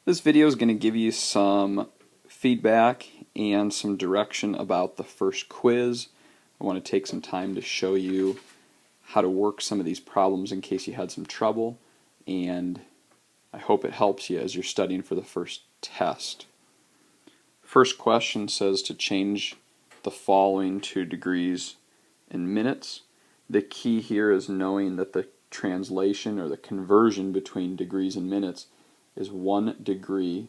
This video is going to give you some feedback and some direction about the first quiz. I want to take some time to show you how to work some of these problems in case you had some trouble, and I hope it helps you as you're studying for the first test. First question says to change the following to degrees in minutes. The key here is knowing that the translation or the conversion between degrees and minutes is 1 degree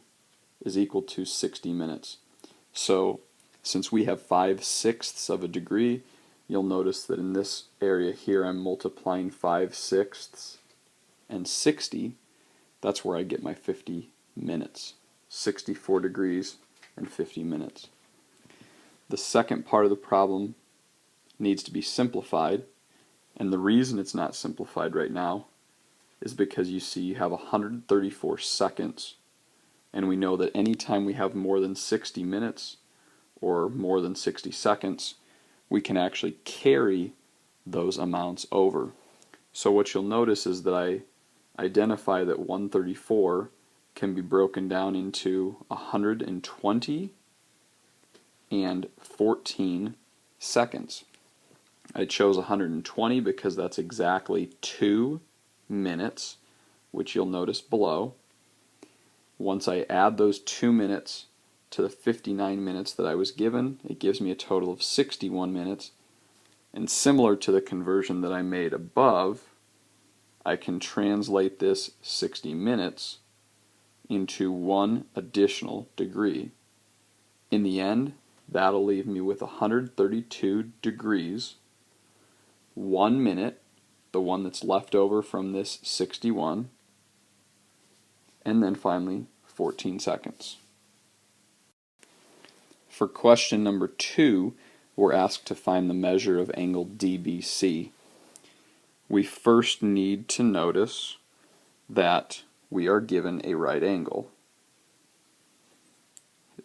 is equal to 60 minutes. So since we have 5/6 of a degree, you'll notice that in this area here I'm multiplying 5/6 and 60. That's where I get my 50 minutes. 64 degrees and 50 minutes. The second part of the problem needs to be simplified, and the reason it's not simplified right now is because you see you have 134 seconds, and we know that anytime we have more than 60 minutes or more than 60 seconds, we can actually carry those amounts over. So what you'll notice is that I identify that 134 can be broken down into 120 and 14 seconds. I chose 120 because that's exactly 2 minutes, which you'll notice below. Once I add those 2 minutes to the 59 minutes that I was given, it gives me a total of 61 minutes. And similar to the conversion that I made above, I can translate this 60 minutes into 1 additional degree. In the end, that'll leave me with 132 degrees, 1 minute, the one that's left over from this 61, and then finally 14 seconds. For question number 2, we're asked to find the measure of angle DBC. We first need to notice that we are given a right angle.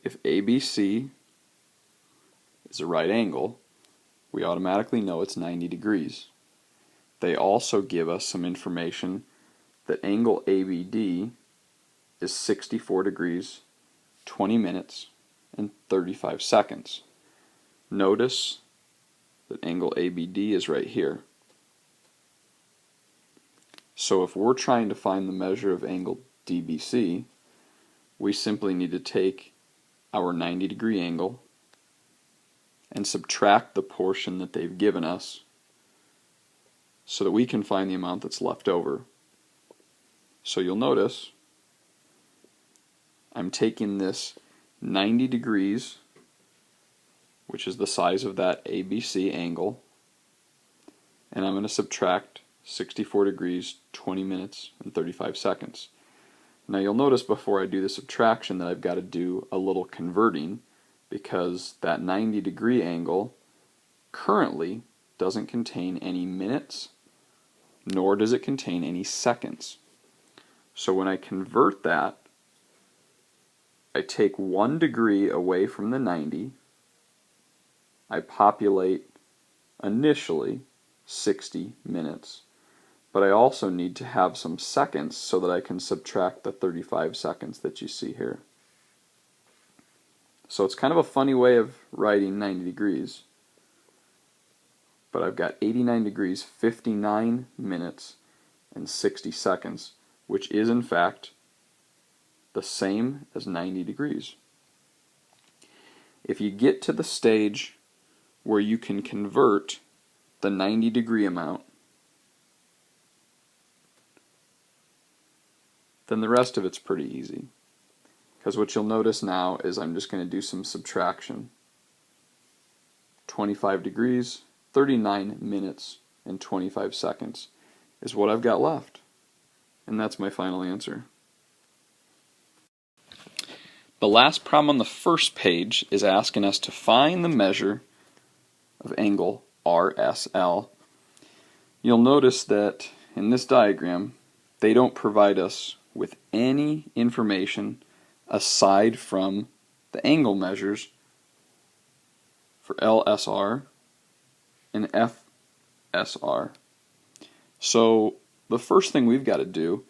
If ABC is a right angle, we automatically know it's 90 degrees. They also give us some information that angle ABD is 64 degrees, 20 minutes, and 35 seconds. Notice that angle ABD is right here. So if we're trying to find the measure of angle DBC, we simply need to take our 90 degree angle and subtract the portion that they've given us so that we can find the amount that's left over. So you'll notice I'm taking this 90 degrees, which is the size of that ABC angle, and I'm going to subtract 64 degrees, 20 minutes, and 35 seconds. Now you'll notice before I do the subtraction that I've got to do a little converting, because that 90 degree angle currently doesn't contain any minutes, nor does it contain any seconds. So when I convert that, I take 1 degree away from the 90, I populate initially 60 minutes, but I also need to have some seconds so that I can subtract the 35 seconds that you see here. So it's kind of a funny way of writing 90 degrees, but I've got 89 degrees, 59 minutes, and 60 seconds, which is in fact the same as 90 degrees. If you get to the stage where you can convert the 90 degree amount, then the rest of it's pretty easy. Because what you'll notice now is I'm just going to do some subtraction. 25 degrees, 39 minutes, and 25 seconds is what I've got left. And that's my final answer. The last problem on the first page is asking us to find the measure of angle RSL. You'll notice that in this diagram they don't provide us with any information aside from the angle measures for LSR and FSR. So the first thing we've got to do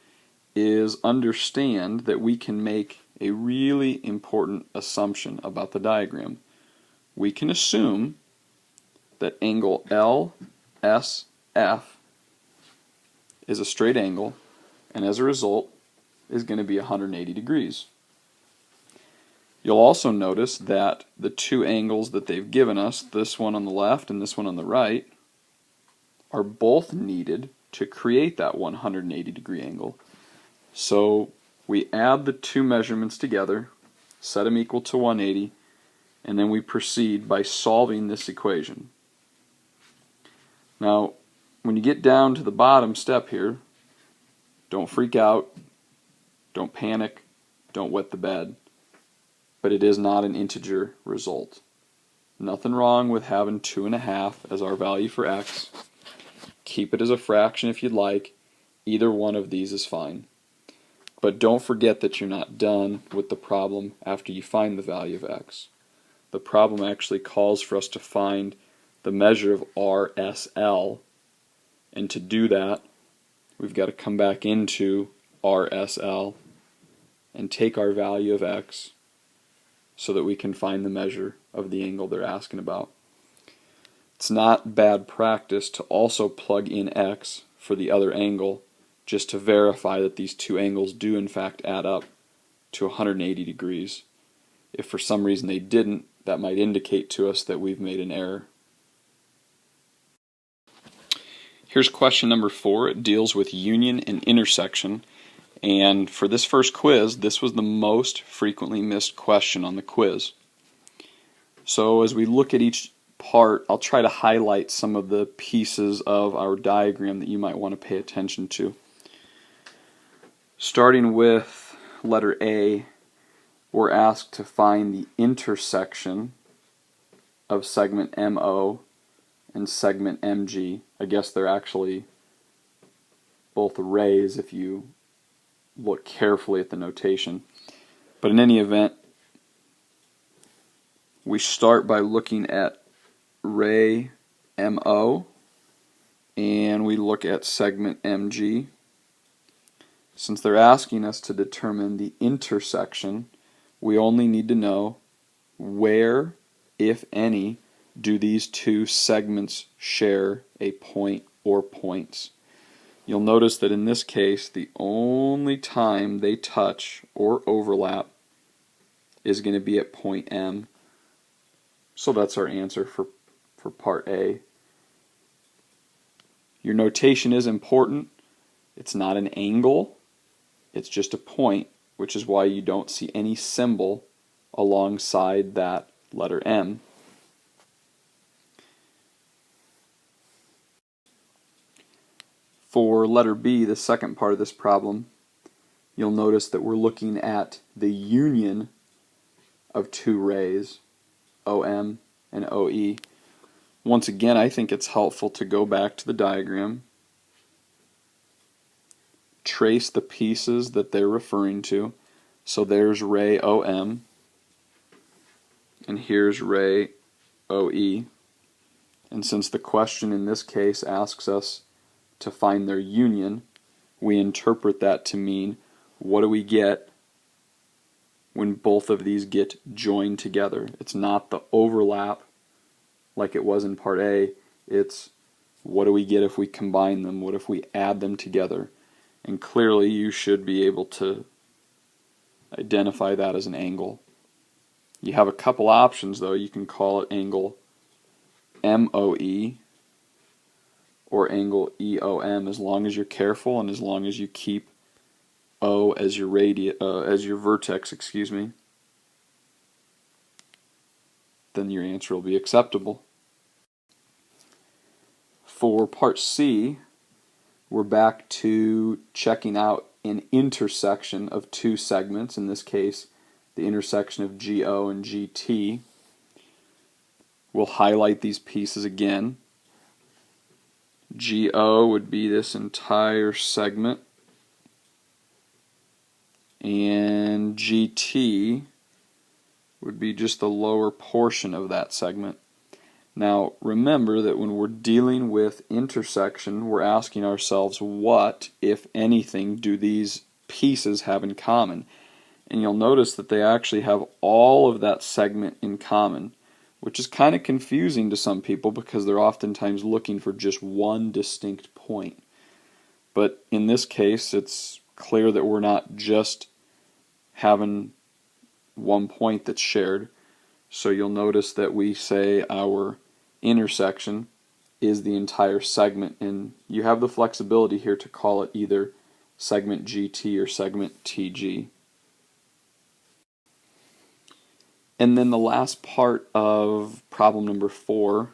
is understand that we can make a really important assumption about the diagram. We can assume that angle LSF is a straight angle, and as a result is going to be 180 degrees. You'll also notice that the two angles that they've given us, this one on the left and this one on the right, are both needed to create that 180 degree angle. So we add the two measurements together, set them equal to 180, and then we proceed by solving this equation. Now, when you get down to the bottom step here, don't freak out, don't panic, don't wet the bed, but it is not an integer result. Nothing wrong with having 2.5 as our value for x. Keep it as a fraction if you'd like. Either one of these is fine. But don't forget that you're not done with the problem after you find the value of x. The problem actually calls for us to find the measure of RSL, and to do that we've got to come back into RSL and take our value of x so that we can find the measure of the angle they're asking about. It's not bad practice to also plug in x for the other angle just to verify that these two angles do in fact add up to 180 degrees. If for some reason they didn't, that might indicate to us that we've made an error. Here's question number 4. It deals with union and intersection. And for this first quiz, this was the most frequently missed question on the quiz. So as we look at each part, I'll try to highlight some of the pieces of our diagram that you might want to pay attention to. Starting with letter A, we're asked to find the intersection of segment MO and segment MG. I guess they're actually both rays if you look carefully at the notation. But in any event, we start by looking at ray MO and we look at segment MG. Since they're asking us to determine the intersection, we only need to know where, if any, do these two segments share a point or points. You'll notice that in this case, the only time they touch or overlap is going to be at point M. So that's our answer for part A. Your notation is important. It's not an angle. It's just a point, which is why you don't see any symbol alongside that letter M. For letter B, the second part of this problem, you'll notice that we're looking at the union of two rays, OM and OE. Once again, I think it's helpful to go back to the diagram, trace the pieces that they're referring to. So there's ray OM, and here's ray OE. And since the question in this case asks us to find their union, we interpret that to mean, what do we get when both of these get joined together? It's not the overlap like it was in part A, it's what do we get if we combine them, what if we add them together? And clearly you should be able to identify that as an angle. You have a couple options though. You can call it angle MOE or angle EOM, as long as you're careful and as long as you keep O as your vertex, then your answer will be acceptable. For part C, we're back to checking out an intersection of two segments, in this case the intersection of GO and GT. We'll highlight these pieces again. GO would be this entire segment, and GT would be just the lower portion of that segment. Now remember that when we're dealing with intersection, we're asking ourselves, what, if anything, do these pieces have in common. And you'll notice that they actually have all of that segment in common, which is kind of confusing to some people because they're oftentimes looking for just one distinct point. But in this case, it's clear that we're not just having one point that's shared. So you'll notice that we say our intersection is the entire segment, and you have the flexibility here to call it either segment GT or segment TG. And then the last part of problem number 4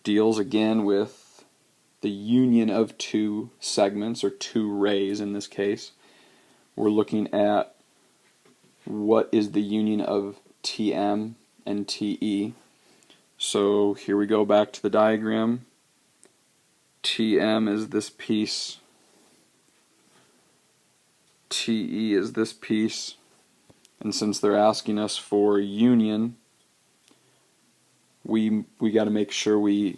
deals again with the union of two segments, or two rays in this case. We're looking at what is the union of TM and TE. So here we go back to the diagram. TM is this piece, TE is this piece, and since they're asking us for union, we got to make sure we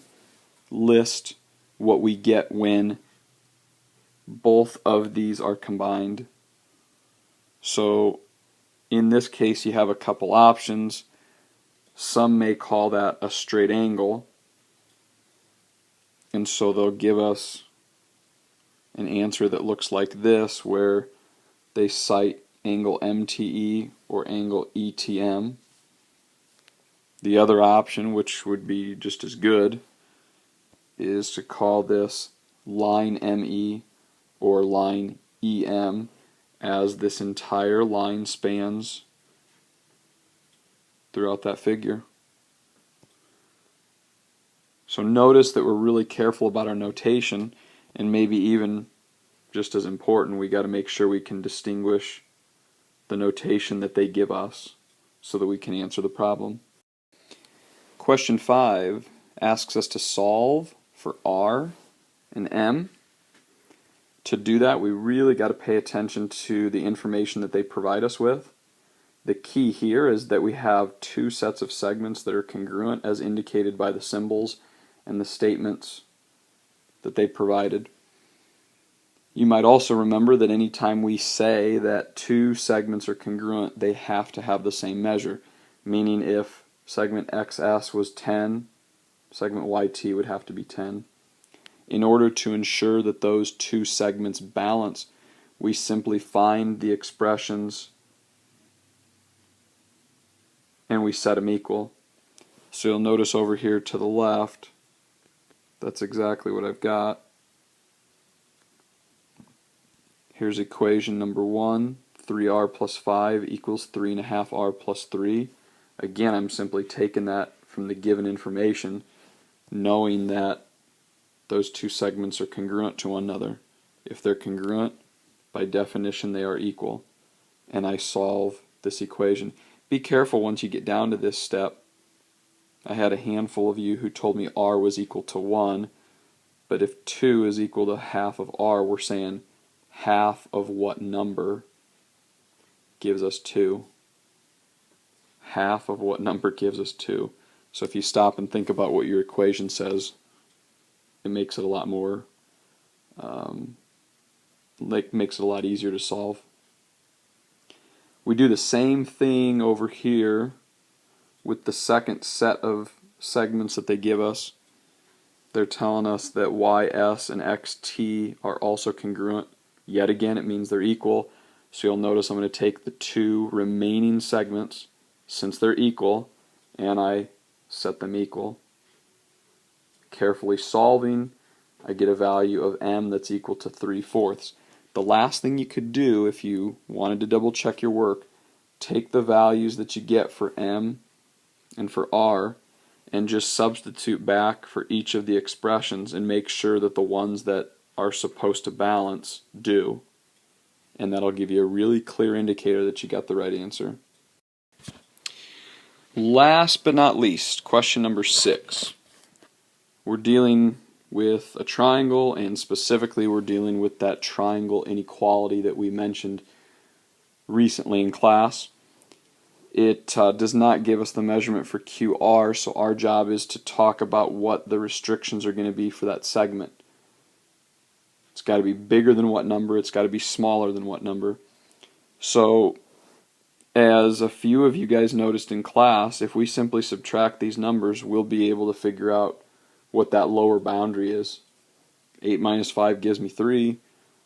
list what we get when both of these are combined. So in this case you have a couple options. Some may call that a straight angle, and so they'll give us an answer that looks like this, where they cite angle MTE or angle ETM. The other option, which would be just as good, is to call this line ME or line EM, as this entire line spans throughout that figure. So notice that we're really careful about our notation, and maybe even just as important, we got to make sure we can distinguish the notation that they give us so that we can answer the problem. Question 5 asks us to solve for R and M. To do that, we really got to pay attention to the information that they provide us with. The key here is that we have two sets of segments that are congruent as indicated by the symbols and the statements that they provided. You might also remember that anytime we say that two segments are congruent, they have to have the same measure, meaning if segment XS was 10, segment YT would have to be 10. In order to ensure that those two segments balance, we simply find the expressions and we set them equal. So you'll notice over here to the left, that's exactly what I've got. Here's equation number 1, 3r plus 5 equals 3.5r plus 3. Again, I'm simply taking that from the given information, knowing that those two segments are congruent to one another. If they're congruent, by definition they are equal, and I solve this equation. Be careful once you get down to this step. I had a handful of you who told me r was equal to 1, but if 2 is equal to half of r, we're saying half of what number gives us 2? Half of what number gives us 2? So if you stop and think about what your equation says, it makes it a lot more, makes it a lot easier to solve. We do the same thing over here with the second set of segments that they give us. They're telling us that YS and XT are also congruent. Yet again, it means they're equal. So you'll notice I'm going to take the two remaining segments, since they're equal, and I set them equal. Carefully solving, I get a value of M that's equal to 3/4. The last thing you could do if you wanted to double check your work, take the values that you get for M and for R and just substitute back for each of the expressions and make sure that the ones that are supposed to balance do. And that'll give you a really clear indicator that you got the right answer. Last but not least, question number 6. We're dealing with a triangle, and specifically we're dealing with that triangle inequality that we mentioned recently in class. It does not give us the measurement for QR, so our job is to talk about what the restrictions are going to be for that segment. It's got to be bigger than what number? It's got to be smaller than what number? So, as a few of you guys noticed in class, if we simply subtract these numbers, we'll be able to figure out what that lower boundary is. 8 minus 5 gives me 3,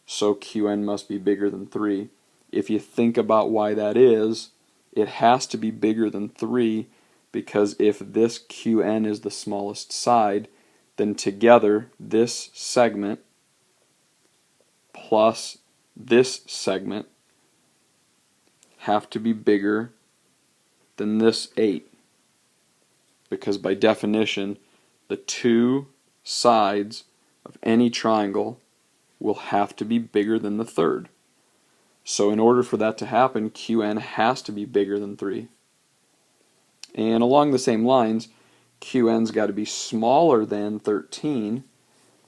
so Qn must be bigger than 3. If you think about why that is, it has to be bigger than 3, because if this Qn is the smallest side, then together this segment plus this segment have to be bigger than this 8, because by definition the two sides of any triangle will have to be bigger than the third. So in order for that to happen, Qn has to be bigger than 3. And along the same lines, Qn's got to be smaller than 13,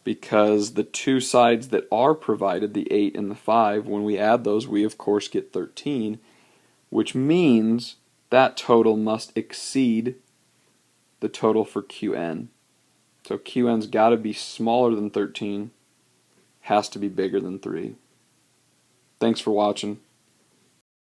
because the two sides that are provided, the 8 and the 5, when we add those, we of course get 13, which means that total must exceed the total for Qn. So Qn's got to be smaller than 13, has to be bigger than 3. Thanks for watching.